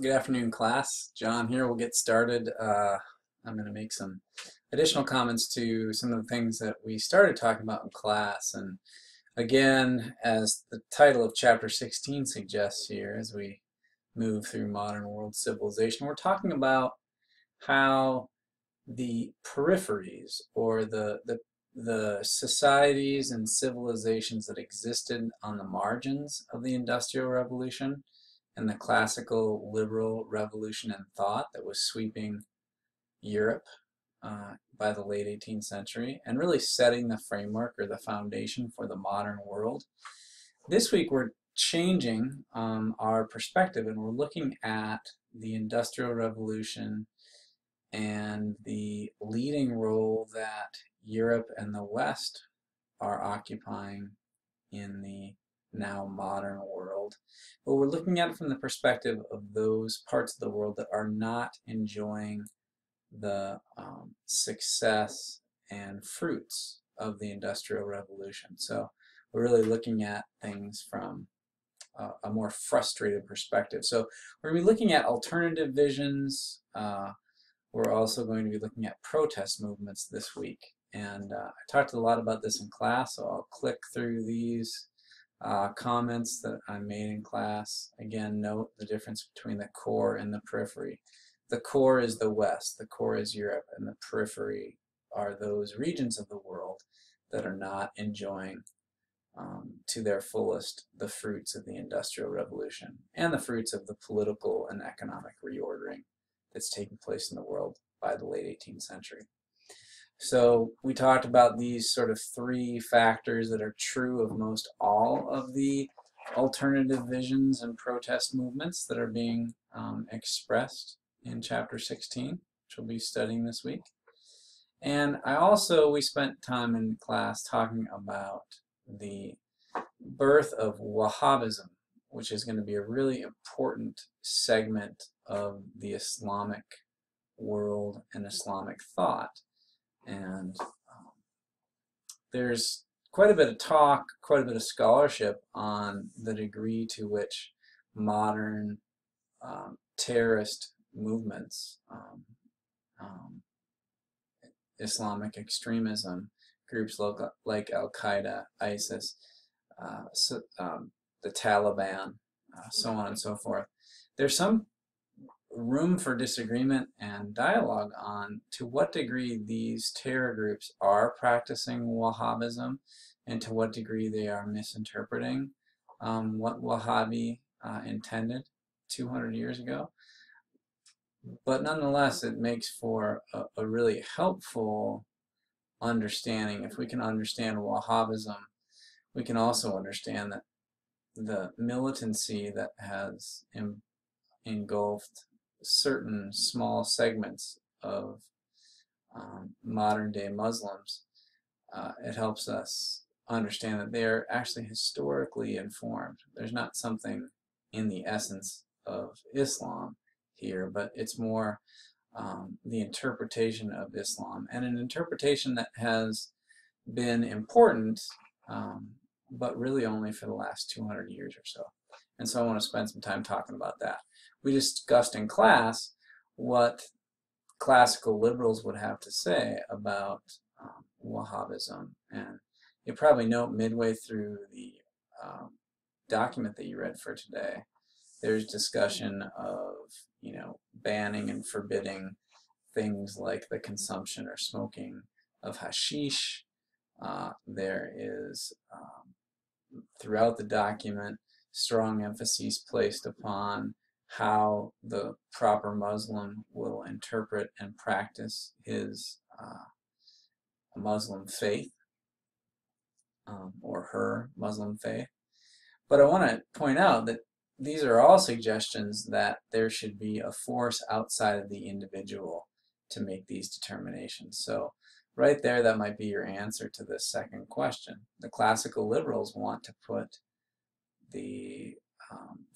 Good afternoon, class. John here. We'll get started. I'm going to make some additional comments to some of the things that we started talking about in class. And again, as the title of chapter 16 suggests here, as we move through modern world civilization, we're talking about how the peripheries or the societies and civilizations that existed on the margins of the Industrial Revolution and the classical liberal revolution in thought that was sweeping Europe by the late 18th century and really setting the framework or the foundation for the modern world. This week we're changing our perspective and we're looking at the Industrial Revolution and the leading role that Europe and the West are occupying in the now modern world. But we're looking at it from the perspective of those parts of the world that are not enjoying the success and fruits of the Industrial Revolution. So we're really looking at things from a more frustrated perspective. So we're going to be looking at alternative visions. We're also going to be looking at protest movements this week. And I talked a lot about this in class, so I'll click through these comments that I made in class. Again, note the difference between the core and the periphery. The core is the West, the core is Europe, and the periphery are those regions of the world that are not enjoying to their fullest the fruits of the Industrial Revolution and the fruits of the political and economic reordering that's taking place in the world by the late 18th century. So we talked about these sort of three factors that are true of most all of the alternative visions and protest movements that are being expressed in chapter 16, which we'll be studying this week. And we spent time in class talking about the birth of Wahhabism, which is going to be a really important segment of the Islamic world and Islamic thought. And there's quite a bit of talk, quite a bit of scholarship on the degree to which modern terrorist movements, Islamic extremism, groups like Al-Qaeda, ISIS, the Taliban, so on and so forth. There's some room for disagreement and dialogue on to what degree these terror groups are practicing Wahhabism and to what degree they are misinterpreting what Wahhabi intended 200 years ago. But nonetheless, it makes for a really helpful understanding. If we can understand Wahhabism, we can also understand that the militancy that has engulfed certain small segments of modern-day Muslims, it helps us understand that they're actually historically informed. There's not something in the essence of Islam here, but it's more the interpretation of Islam, and an interpretation that has been important, but really only for the last 200 years or so. And so I want to spend some time talking about that. We discussed in class what classical liberals would have to say about Wahhabism. And you probably note midway through the document that you read for today, there's discussion of, banning and forbidding things like the consumption or smoking of hashish. There is, throughout the document, strong emphasis placed upon how the proper Muslim will interpret and practice his Muslim faith or her Muslim faith. But I want to point out that these are all suggestions that there should be a force outside of the individual to make these determinations. So right there, that might be your answer to this second question. The classical liberals want to put the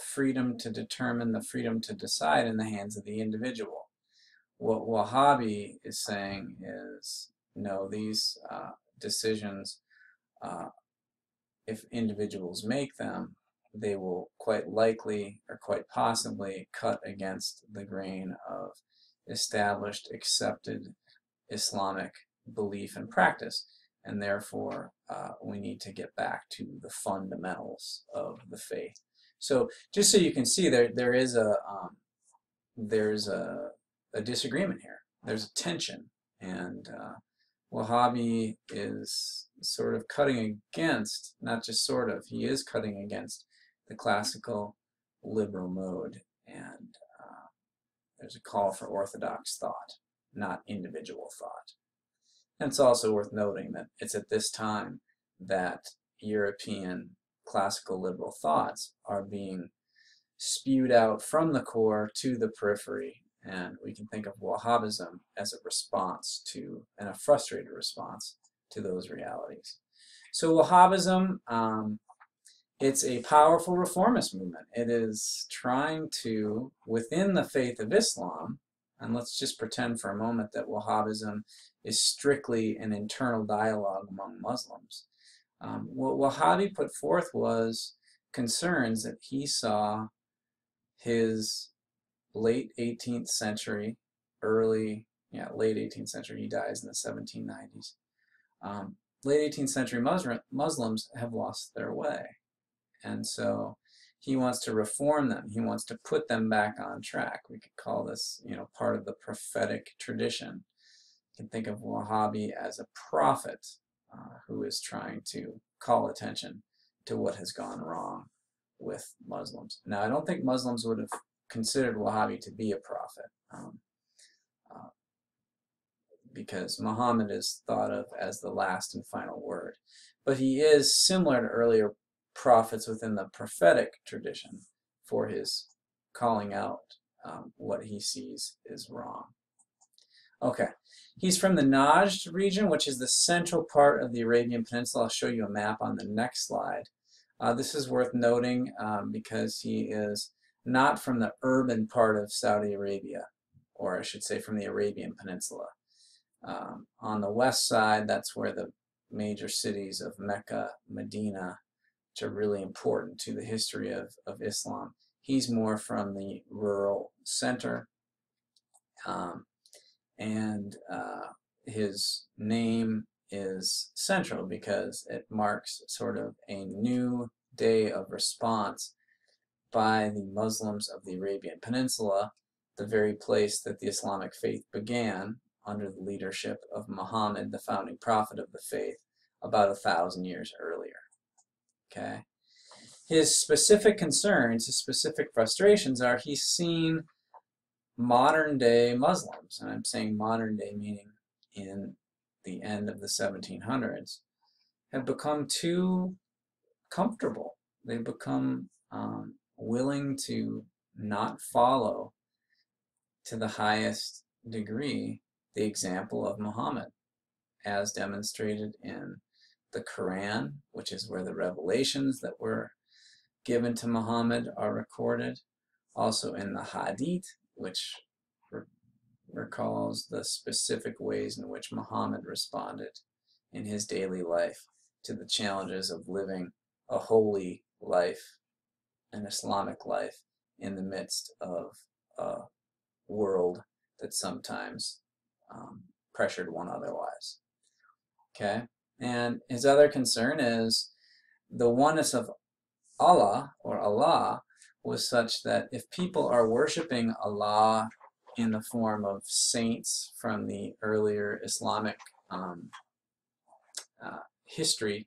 freedom to determine, the freedom to decide in the hands of the individual. What Wahhabi is saying is, no, these decisions, if individuals make them, they will quite likely or quite possibly cut against the grain of established, accepted Islamic belief and practice, and therefore we need to get back to the fundamentals of the faith. So just so you can see, there's a disagreement here. There's a tension, and Wahhabi is sort of cutting against, not just sort of, he is cutting against the classical liberal mode, and there's a call for orthodox thought, not individual thought. And it's also worth noting that it's at this time that European classical liberal thoughts are being spewed out from the core to the periphery, and we can think of Wahhabism as a response to, and a frustrated response to those realities. So Wahhabism, it's a powerful reformist movement. It is trying to, within the faith of Islam, and let's just pretend for a moment that Wahhabism is strictly an internal dialogue among Muslims. What Wahhabi put forth was concerns that he saw his late 18th century, late 18th century, he dies in the 1790s. Late 18th century Muslims have lost their way. And so he wants to reform them. He wants to put them back on track. We could call this, part of the prophetic tradition. You can think of Wahhabi as a prophet who is trying to call attention to what has gone wrong with Muslims. Now, I don't think Muslims would have considered Wahhabi to be a prophet because Muhammad is thought of as the last and final word. But he is similar to earlier prophets within the prophetic tradition for his calling out what he sees is wrong. Okay, he's from the Najd region, which is the central part of the Arabian Peninsula. I'll show you a map on the next slide. This is worth noting because he is not from the urban part of Saudi Arabia, or I should say from the Arabian Peninsula. On the west side, that's where the major cities of Mecca, Medina, which are really important to the history of Islam. He's more from the rural center, and his name is central because it marks sort of a new day of response by the Muslims of the Arabian Peninsula, the very place that the Islamic faith began under the leadership of Muhammad, the founding prophet of the faith, about 1,000 years earlier. Okay. His specific concerns, his specific frustrations are he's seen modern day Muslims, and I'm saying modern day meaning in the end of the 1700s, have become too comfortable. They've become willing to not follow to the highest degree the example of Muhammad, as demonstrated in the Quran, which is where the revelations that were given to Muhammad are recorded, also in the Hadith, which recalls the specific ways in which Muhammad responded in his daily life to the challenges of living a holy life, an Islamic life, in the midst of a world that sometimes pressured one otherwise. Okay? And his other concern is the oneness of Allah, or Allah, was such that if people are worshiping Allah in the form of saints from the earlier Islamic history,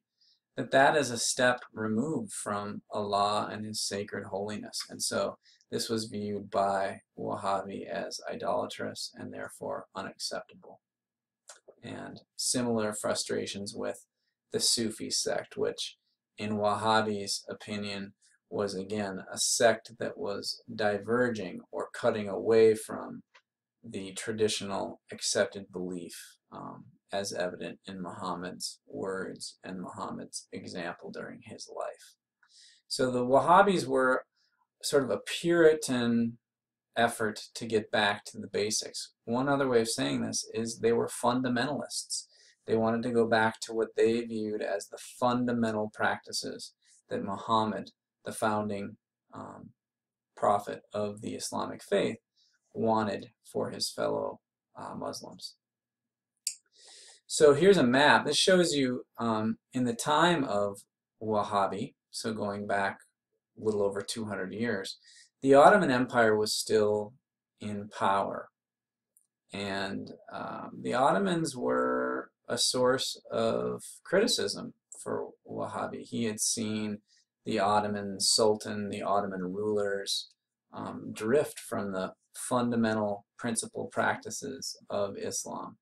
that is a step removed from Allah and his sacred holiness. And so this was viewed by Wahhabi as idolatrous and therefore unacceptable. And similar frustrations with the Sufi sect, which in Wahhabi's opinion was again a sect that was diverging or cutting away from the traditional accepted belief as evident in Muhammad's words and Muhammad's example during his life. So the Wahhabis were sort of a Puritan effort to get back to the basics. One other way of saying this is they were fundamentalists. They wanted to go back to what they viewed as the fundamental practices that Muhammad, the founding prophet of the Islamic faith, wanted for his fellow Muslims. So here's a map. This shows you in the time of Wahhabi, so going back a little over 200 years, the Ottoman Empire was still in power. And the Ottomans were a source of criticism for Wahhabi. He had seen the Ottoman Sultan, the Ottoman rulers, drift from the fundamental principal practices of Islam.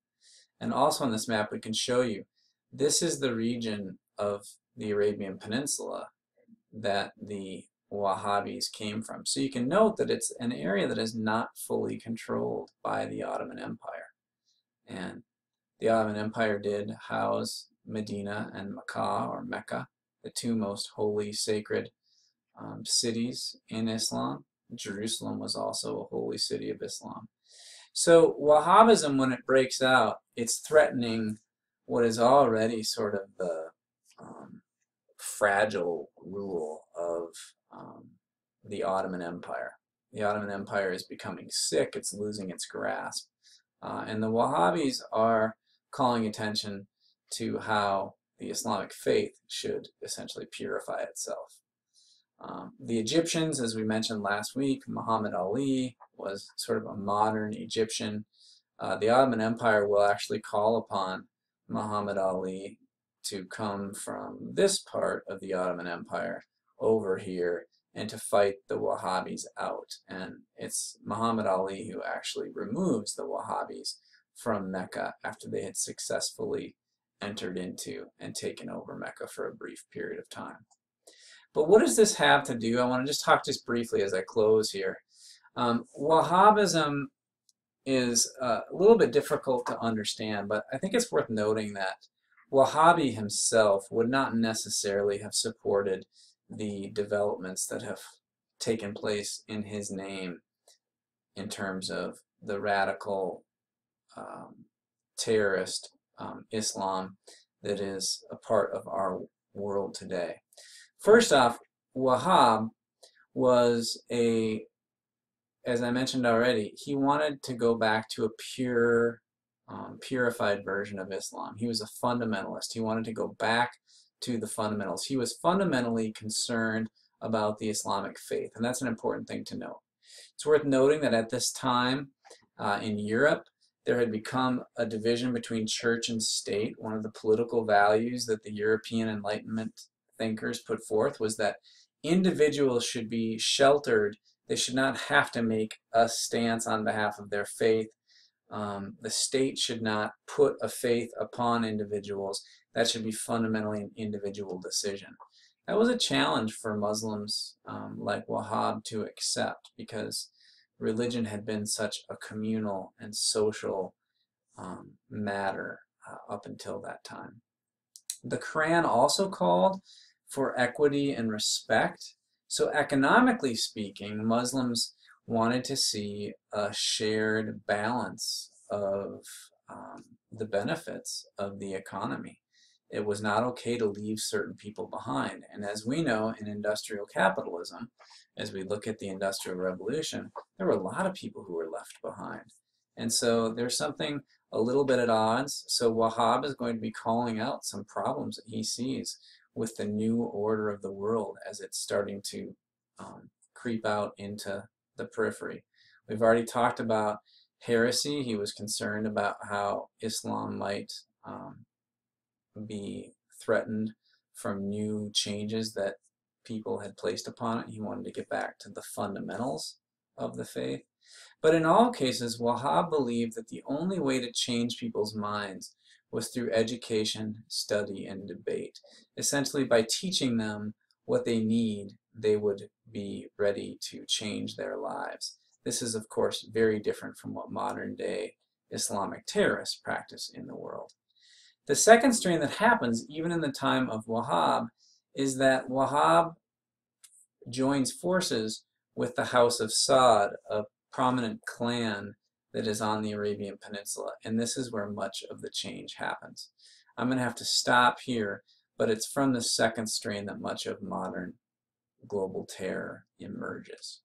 And also on this map we can show you, this is the region of the Arabian Peninsula that the Wahhabis came from. So you can note that it's an area that is not fully controlled by the Ottoman Empire. And the Ottoman Empire did house Medina and Makkah, or Mecca, the two most holy, sacred cities in Islam. Jerusalem was also a holy city of Islam. So Wahhabism, when it breaks out, it's threatening what is already sort of the fragile rule of the Ottoman Empire. The Ottoman Empire is becoming sick, it's losing its grasp. And the Wahhabis are calling attention to how the Islamic faith should essentially purify itself. The Egyptians, as we mentioned last week, Muhammad Ali was sort of a modern Egyptian. The Ottoman Empire will actually call upon Muhammad Ali to come from this part of the Ottoman Empire over here and to fight the Wahhabis out. And it's Muhammad Ali who actually removes the Wahhabis from Mecca after they had successfully entered into and taken over Mecca for a brief period of time. But what does this have to do? I want to just talk just briefly as I close here. Wahhabism is a little bit difficult to understand, but I think it's worth noting that Wahhabi himself would not necessarily have supported the developments that have taken place in his name in terms of the radical terrorist Islam that is a part of our world today. First off, Wahhab was as I mentioned already, he wanted to go back to a pure, purified version of Islam. He was a fundamentalist. He wanted to go back to the fundamentals. He was fundamentally concerned about the Islamic faith, and that's an important thing to note. It's worth noting that at this time in Europe, there had become a division between church and state. One of the political values that the European Enlightenment thinkers put forth was that individuals should be sheltered. They should not have to make a stance on behalf of their faith. The state should not put a faith upon individuals. That should be fundamentally an individual decision. That was a challenge for Muslims like Wahhab to accept, because religion had been such a communal and social matter up until that time. The Quran also called for equity and respect. So economically speaking, Muslims wanted to see a shared balance of the benefits of the economy. It was not okay to leave certain people behind. And as we know, in industrial capitalism, as we look at the Industrial Revolution, there were a lot of people who were left behind. And so there's something a little bit at odds. So Wahhab is going to be calling out some problems that he sees with the new order of the world as it's starting to creep out into the periphery. We've already talked about heresy. He was concerned about how Islam might be threatened from new changes that people had placed upon it. He wanted to get back to the fundamentals of the faith. But in all cases, Wahhab believed that the only way to change people's minds was through education, study, and debate. Essentially, by teaching them what they need, they would be ready to change their lives. This is, of course, very different from what modern-day Islamic terrorists practice in the world. The second strain that happens, even in the time of Wahhab, is that Wahhab joins forces with the House of Saud, a prominent clan that is on the Arabian Peninsula, and this is where much of the change happens. I'm going to have to stop here, but it's from the second strain that much of modern global terror emerges.